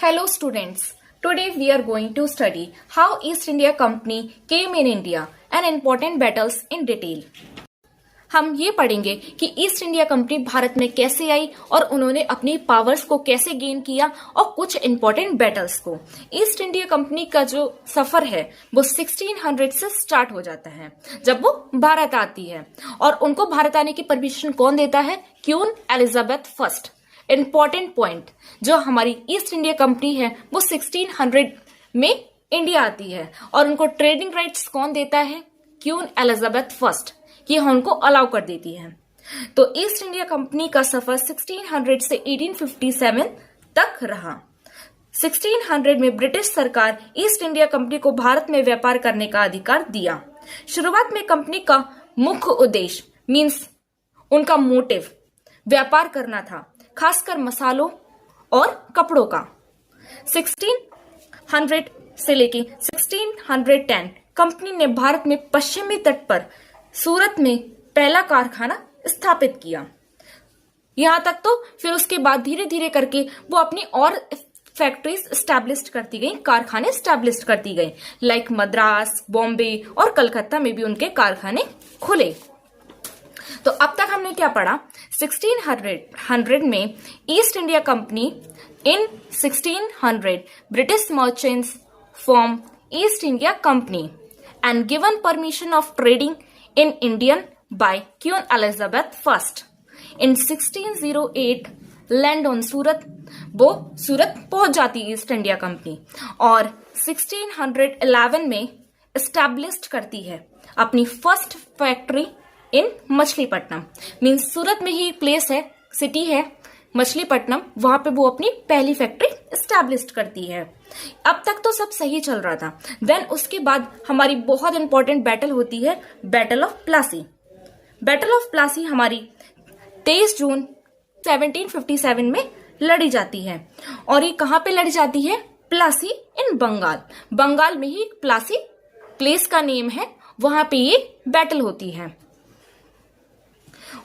Hello students, today we are going to study how East India Company came in India and important battles in detail. हम ये पढ़ेंगे कि east India company Bharat में कैसे आई और उन्होंने अपनी पावर्स को कैसे गेन किया और कुछ इंपॉर्टेंट बैटल्स को। ईस्ट इंडिया कंपनी का जो सफर है वो 1600 से स्टार्ट हो जाता है जब वो भारत आती है और उनको भारत आने की परमिशन कौन देता है? Queen Elizabeth first. Important point, जो हमारी ईस्ट इंडिया कंपनी है वो 1600 में इंडिया आती है और उनको ट्रेडिंग राइट्स कौन देता है? क्वीन एलिजाबेथ फर्स्ट, ये उनको अलाउ कर देती है। तो ईस्ट इंडिया कंपनी का सफर 1600 से 1857 तक रहा। 1600 में ब्रिटिश सरकार ईस्ट इंडिया कंपनी को भारत में व्यापार करने का अधिकार दिया। शुरुआत में कंपनी का मुख्य उद्देश्य मींस उनका मोटिव व्यापार करना था, खासकर मसालों और कपड़ों का। 1600 से लेके 1610 कंपनी ने भारत में पश्चिमी तट पर सूरत में पहला कारखाना स्थापित किया। यहां तक तो फिर उसके बाद धीरे धीरे करके वो अपनी और फैक्ट्रीज स्टैब्लिश करती गई, कारखाने स्टैब्लिश करती गई, लाइक मद्रास, बॉम्बे और कलकत्ता में भी उनके कारखाने खुले। तो अब तक हमने क्या पढ़ा? 1600 में east India company in 1600 British merchants form east India company and given permission of trading in Indian by Queen Elizabeth I. In 1608 land on Surat, वो सूरत पहुंच जाती ईस्ट इंडिया कंपनी और 1611 में एस्टैब्लिश करती है अपनी first factory in Machilipatnam. Means Surat में ही प्लेस है, सिटी है मछलीपट्टनम, वहां पे वो अपनी पहली फैक्ट्री एस्टैब्लिश करती है। अब तक तो सब सही चल रहा था। देन उसके बाद हमारी बहुत इंपॉर्टेंट बैटल होती है, battle of Plassey. Battle of Plassey हमारी 23 जून 1757 में लड़ी जाती है और ये कहां पे लड़ी जाती है? प्लासी इन बंगाल। बंगाल में ही प्लासी प्लेस का नेम है, वहां पे ये बैटल होती है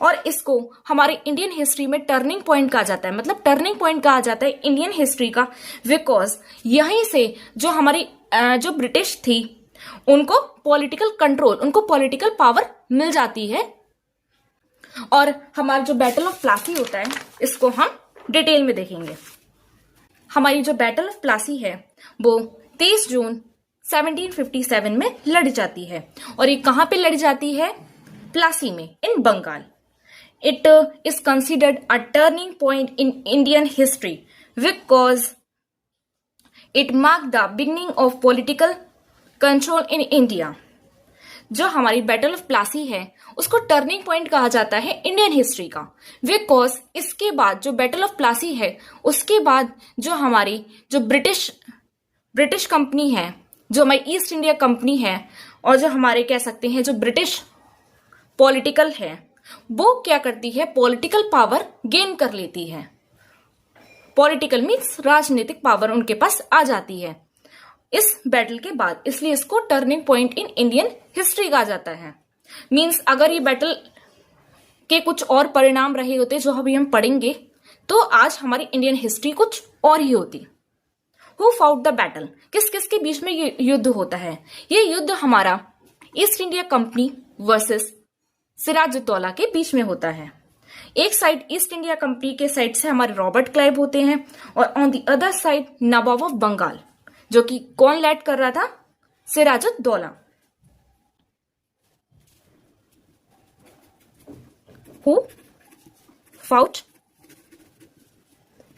और इसको हमारे इंडियन हिस्ट्री में टर्निंग पॉइंट कहा जाता है। मतलब टर्निंग पॉइंट कहा जाता है इंडियन हिस्ट्री का, बिकॉज यहीं से जो हमारी जो ब्रिटिश थी उनको पॉलिटिकल कंट्रोल, उनको पॉलिटिकल पावर मिल जाती है। और हमारा जो बैटल ऑफ प्लासी होता है इसको हम डिटेल में देखेंगे। हमारी जो बैटल ऑफ प्लासी है वो 23 जून 1757 में लड़ी जाती है और ये कहां पे लड़ी जाती है? प्लासी में इन Bengal. It is considered a turning point in Indian history because it marked the beginning of political control in India. जो हमारी बैटल ऑफ प्लासी है उसको टर्निंग पॉइंट कहा जाता है इंडियन हिस्ट्री का, बिकॉज इसके बाद जो बैटल ऑफ प्लासी है उसके बाद जो हमारी जो ब्रिटिश कंपनी है, जो हमारी ईस्ट इंडिया कंपनी है और जो हमारे कह सकते हैं जो ब्रिटिश पॉलिटिकल है, वो क्या करती है? पॉलिटिकल पावर गेन कर लेती है। पॉलिटिकल मीन्स राजनीतिक पावर उनके पास आ जाती है इस बैटल के बाद, इसलिए इसको turning point in Indian history कहा जाता है। मीन्स अगर ये बैटल के कुछ और परिणाम रहे होते जो अभी हम पढ़ेंगे तो आज हमारी इंडियन हिस्ट्री कुछ और ही होती। हु फाउट द बैटल, किस किस के बीच में ये युद्ध होता है? ये युद्ध हमारा East India Company versus Sirajuddaula के बीच में होता है। एक साइड ईस्ट इंडिया कंपनी के साइड से हमारे रॉबर्ट क्लाइव होते हैं और on the other side Nawab of Bengal, जो कि कौन लैड कर रहा था? Sirajuddaula. Who fought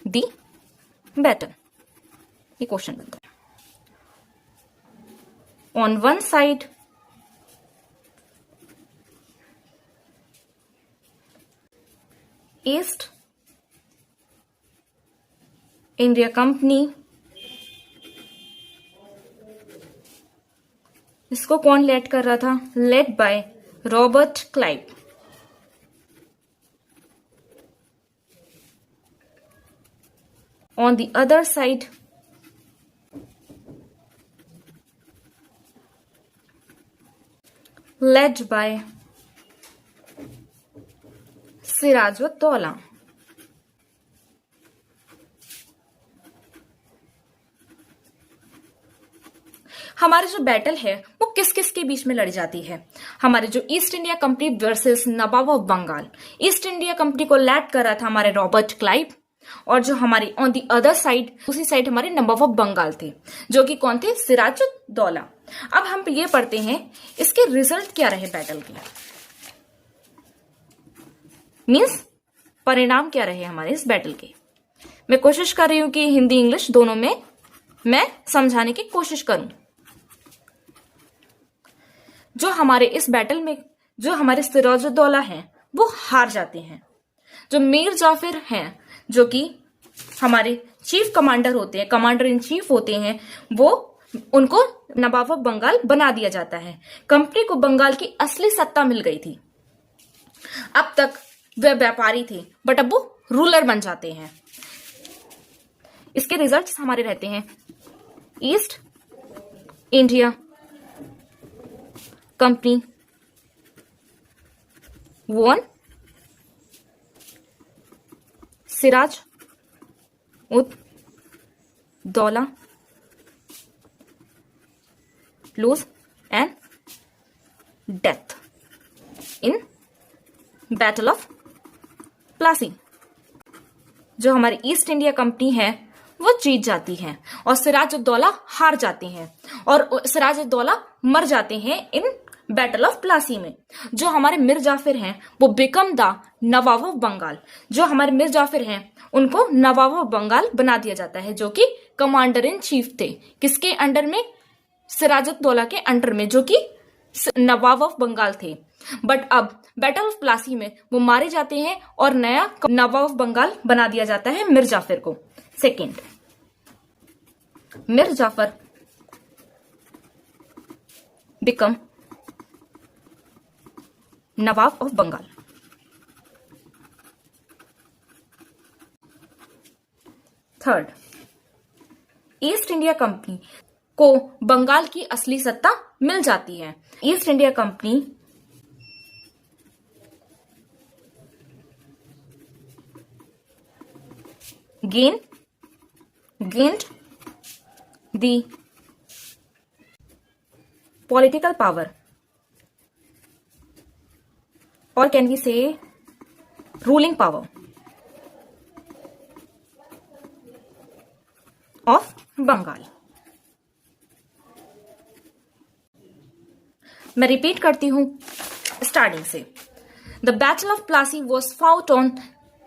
the battle, ये क्वेश्चन बनता है। On one side East India Company, इसको कौन लेड कर रहा था? Led by Robert Clive. On the other side led by Sirajuddaula. हमारी जो बैटल है वो किस किस के बीच में लड़ी जाती है? हमारे जो East India Company versus Nawab of Bengal. East India Company को लैड कर रहा था हमारे रॉबर्ट क्लाइव, और जो हमारी ऑन दी अदर साइड, उसी साइड हमारे नवाब ऑफ बंगाल थे, जो कि कौन थे? सिराजुद्दौला। अब हम ये पढ़ते हैं इसके रिजल्ट क्या रहे बैटल के, मीन्स परिणाम क्या रहे हमारे इस बैटल के। मैं कोशिश कर रही हूं कि हिंदी इंग्लिश दोनों में मैं समझाने की कोशिश करूं। जो हमारे इस बैटल में जो हमारे सिराजुद्दौला हैं वो हार जाते हैं। जो मीर जाफिर हैं, जो कि हमारे चीफ कमांडर होते हैं, कमांडर इन चीफ होते हैं, वो उनको नवाब ऑफ बंगाल बना दिया जाता है। कंपनी को बंगाल की असली सत्ता मिल गई थी। अब तक वे व्यापारी थे, बट अब वो रूलर बन जाते हैं। इसके रिजल्ट्स हमारे रहते हैं east India company won Siraj ud Daula lose and death in battle of Plassey. जो हमारी ईस्ट इंडिया कंपनी है वो जीत जाती है और सिराजुद्दौला हार जाते हैं, और सिराजुद्दौला मर जाते हैं इन बैटल ऑफ प्लासी में। जो हमारे मिर जाफिर हैं वो become the Nawab of Bengal. जो हमारे मिर जाफिर हैं उनको नवाब ऑफ बंगाल बना दिया जाता है, जो कि कमांडर इन चीफ थे। किसके अंडर में? सिराजुद्दौला के अंडर में, जो कि नवाब ऑफ बंगाल थे। बट अब बैटल ऑफ प्लासी में वो मारे जाते हैं और नया नवाब ऑफ बंगाल बना दिया जाता है मिर जाफिर को। Second, Mir Jafar become Nawab of Bengal. Third, East India Company को बंगाल की असली सत्ता मिल जाती है। East India Company gained the political power, or can we say ruling power of Bengal. मैं रिपीट करती हूं स्टार्टिंग से। The battle of Plassey was fought on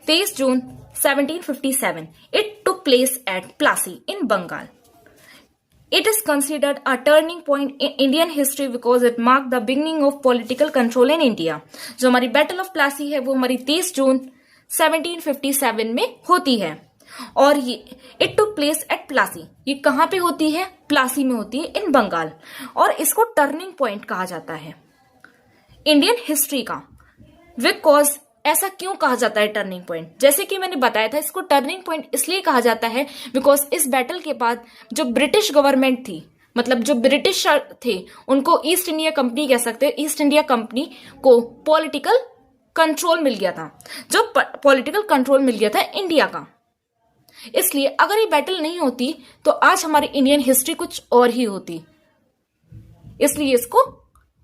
23 June 1757. It took place at Plassey in Bengal. It is considered a turning point in Indian history because it marked the beginning of political control in India. जो हमारी battle of Plassey है वो हमारी 23 June 1757 में होती है, और ये it took place at Plassey. ये कहाँ पे होती है? प्लासी में होती है इन बंगाल, और इसको टर्निंग पॉइंट कहा जाता है इंडियन हिस्ट्री का। बिकॉज ऐसा क्यों कहा जाता है टर्निंग पॉइंट? जैसे कि मैंने बताया था, इसको टर्निंग पॉइंट इसलिए कहा जाता है बिकॉज इस बैटल के बाद जो ब्रिटिश गवर्नमेंट थी, मतलब जो ब्रिटिश थे, उनको ईस्ट इंडिया कंपनी कह सकते हैं, ईस्ट इंडिया कंपनी को पॉलिटिकल कंट्रोल मिल गया था। जो पॉलिटिकल कंट्रोल मिल गया था इंडिया का। इसलिए अगर ये बैटल नहीं होती तो आज हमारी इंडियन हिस्ट्री कुछ और ही होती। इसलिए इसको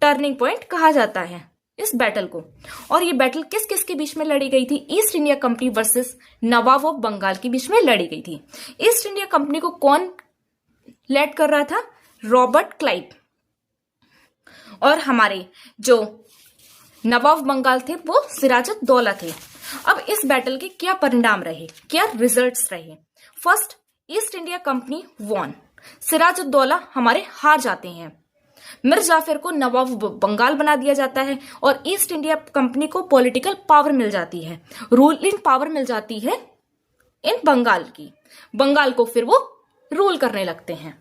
टर्निंग पॉइंट कहा जाता है इस बैटल को। और ये बैटल किस किस के बीच में लड़ी गई थी? East India Company versus Nawab of Bengal के बीच में लड़ी गई थी। ईस्ट इंडिया कंपनी को कौन लीड कर रहा था? Robert Clive. और हमारे जो नवाब बंगाल थे वो सिराजुद्दौला थे। अब इस बैटल के क्या परिणाम रहे, क्या रिजल्ट्स रहे? First, East India Company won. Sirajuddaula हमारे हार जाते हैं। मिर जाफिर को नवाब बंगाल बना दिया जाता है और ईस्ट इंडिया कंपनी को पॉलिटिकल पावर मिल जाती है, रूलिंग पावर मिल जाती है इन बंगाल की। बंगाल को फिर वो रूल करने लगते हैं।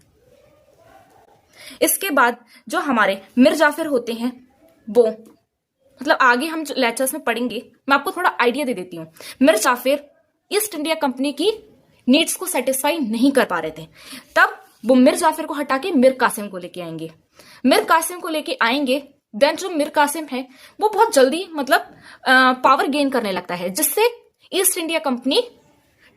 इसके बाद जो हमारे मिर जाफिर होते हैं वो, मतलब आगे हम लेक्चर्स में पढ़ेंगे, मैं आपको थोड़ा आइडिया दे देती हूं। मिर जाफिर ईस्ट इंडिया कंपनी की नीड्स को सेटिस्फाई नहीं कर पा रहे थे, तब वो मिर जाफिर को हटा के मिर कासिम को लेके आएंगे। मिर कासिम को लेके आएंगे, देन जो मिर कासिम है वो बहुत जल्दी मतलब पावर गेन करने लगता है, जिससे ईस्ट इंडिया कंपनी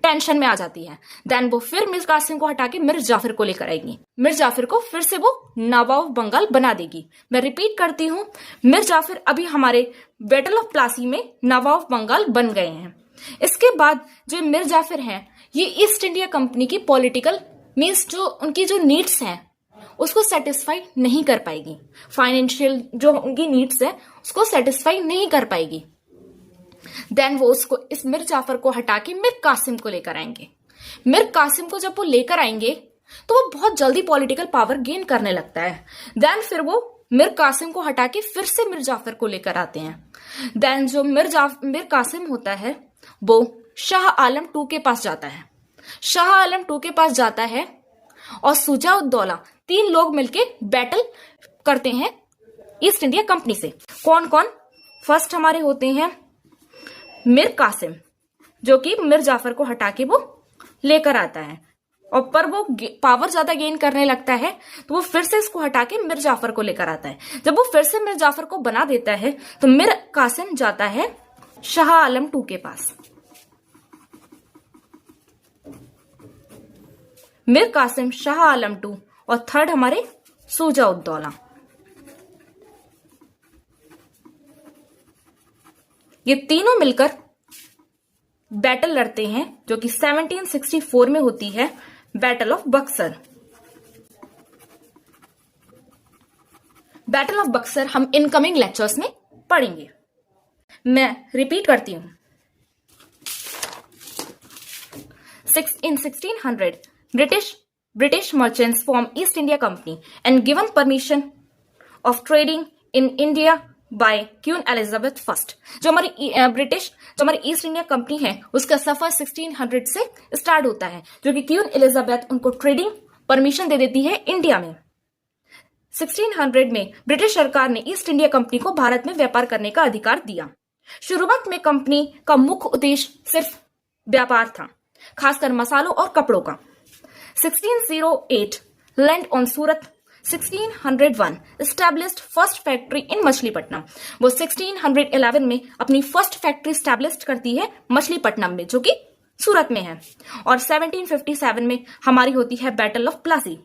टेंशन में आ जाती है। देन वो फिर मीर कासिम को हटा के मीर जाफर को लेकर आएगी। मीर जाफर को फिर से वो नवाब बंगाल बना देगी। मैं रिपीट करती हूँ, मीर जाफर अभी हमारे बैटल ऑफ प्लासी में नवाब बंगाल बन गए हैं। इसके बाद जो मीर जाफर हैं, ये ईस्ट इंडिया कंपनी की पॉलिटिकल मीन्स जो उनकी जो नीड्स हैं उसको सेटिस्फाई नहीं कर पाएगी। फाइनेंशियल जो उनकी नीड्स है उसको सेटिस्फाई नहीं कर पाएगी। देन वो उसको इस मीर जाफर को हटा के मीर कासिम को लेकर आएंगे। मीर कासिम को जब वो लेकर आएंगे तो वो बहुत जल्दी पॉलिटिकल पावर गेन करने लगता है। देन फिर वो मीर कासिम को हटा के फिर से मीर जाफर को लेकर आते हैं। देन जो मीर कासिम होता है वो शाह आलम टू के पास जाता है। शाह आलम टू के पास जाता है और सुजा-उद-दौला, 3 लोग मिलके बैटल करते हैं ईस्ट इंडिया कंपनी से। कौन कौन? फर्स्ट हमारे होते हैं मीर कासिम, जो कि मीर जाफर को हटा के वो लेकर आता है, और पर वो पावर ज्यादा गेन करने लगता है तो वो फिर से इसको हटा के मीर जाफर को लेकर आता है। जब वो फिर से मीर जाफर को बना देता है तो मीर कासिम जाता है शाह आलम टू के पास। मीर कासिम, शाह आलम टू और थर्ड हमारे सुजा-उद-दौला। ये तीनों मिलकर बैटल लड़ते हैं जो कि 1764 में होती है, battle of Buxar. Battle of Buxar हम इनकमिंग लेक्चर्स में पढ़ेंगे। मैं रिपीट करती हूं। In 1600 British merchants formed East India Company and given permission of trading in India by Queen Elizabeth I। जो हमारी ईस्ट इंडिया कंपनी है उसका सफर 1600 से स्टार्ट होता है, जो कि क्वीन एलिजाबेथ उनको ट्रेडिंग परमिशन दे देती है इंडिया में। 1600 में ब्रिटिश सरकार ने ईस्ट इंडिया कंपनी को भारत में व्यापार करने का अधिकार दिया। शुरुआत में कंपनी का मुख्य उद्देश्य सिर्फ व्यापार था, खासकर मसालों और कपड़ों का। 1608 land on Surat. 1601 established first factory in Machilipatnam. वो 1611 में अपनी फर्स्ट फैक्ट्री स्टैब्लिश करती है मछलीपट्टनम में, जो कि सूरत में है। और 1757 में हमारी होती है battle of Plassey,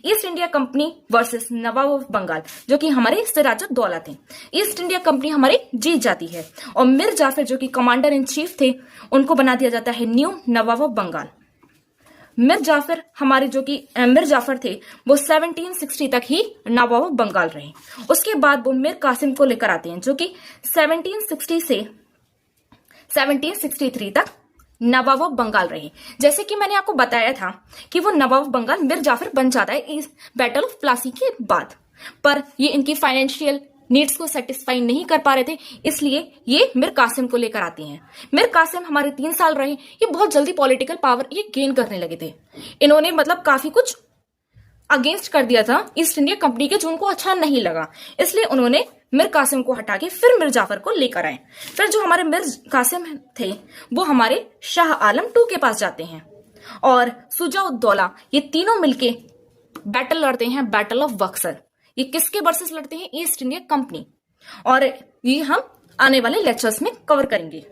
East India Company versus Nawab of Bengal, जो कि हमारे सिराजुद्दौला थे। ईस्ट इंडिया कंपनी हमारी जीत जाती है और मीर जाफर जो कि कमांडर इन चीफ थे उनको बना दिया जाता है न्यू नवाब ऑफ बंगाल। मीर जाफर हमारे जो कि मीर जाफर थे वो 1760 तक ही नवाब ऑफ बंगाल रहे। उसके बाद वो मीर कासिम को लेकर आते हैं, जो कि 1760 से 1763 तक नवाब ऑफ बंगाल रहे। जैसे कि मैंने आपको बताया था कि वो नवाब ऑफ बंगाल मीर जाफर बन जाता है इस बैटल ऑफ प्लासी के बाद, पर ये इनकी फाइनेंशियल नीड्स को सेटिस्फाई नहीं कर पा रहे थे, इसलिए ये मीर कासिम को लेकर आते हैं। मीर कासिम हमारे 3 साल रहे। ये बहुत जल्दी पॉलिटिकल पावर ये गेन करने लगे थे। इन्होंने मतलब काफी कुछ अगेंस्ट कर दिया था ईस्ट इंडिया कंपनी के, जो उनको अच्छा नहीं लगा, इसलिए उन्होंने मीर कासिम को हटा के फिर मीर जाफर को लेकर आए। फिर जो हमारे मीर कासिम थे वो हमारे शाह आलम टू के पास जाते हैं और सुजा-उद-दौला, ये तीनों मिलके बैटल लड़ते हैं, बैटल ऑफ बक्सर। ये किसके वर्सेस लड़ते हैं? East India company. और ये हम आने वाले लेक्चर्स में कवर करेंगे।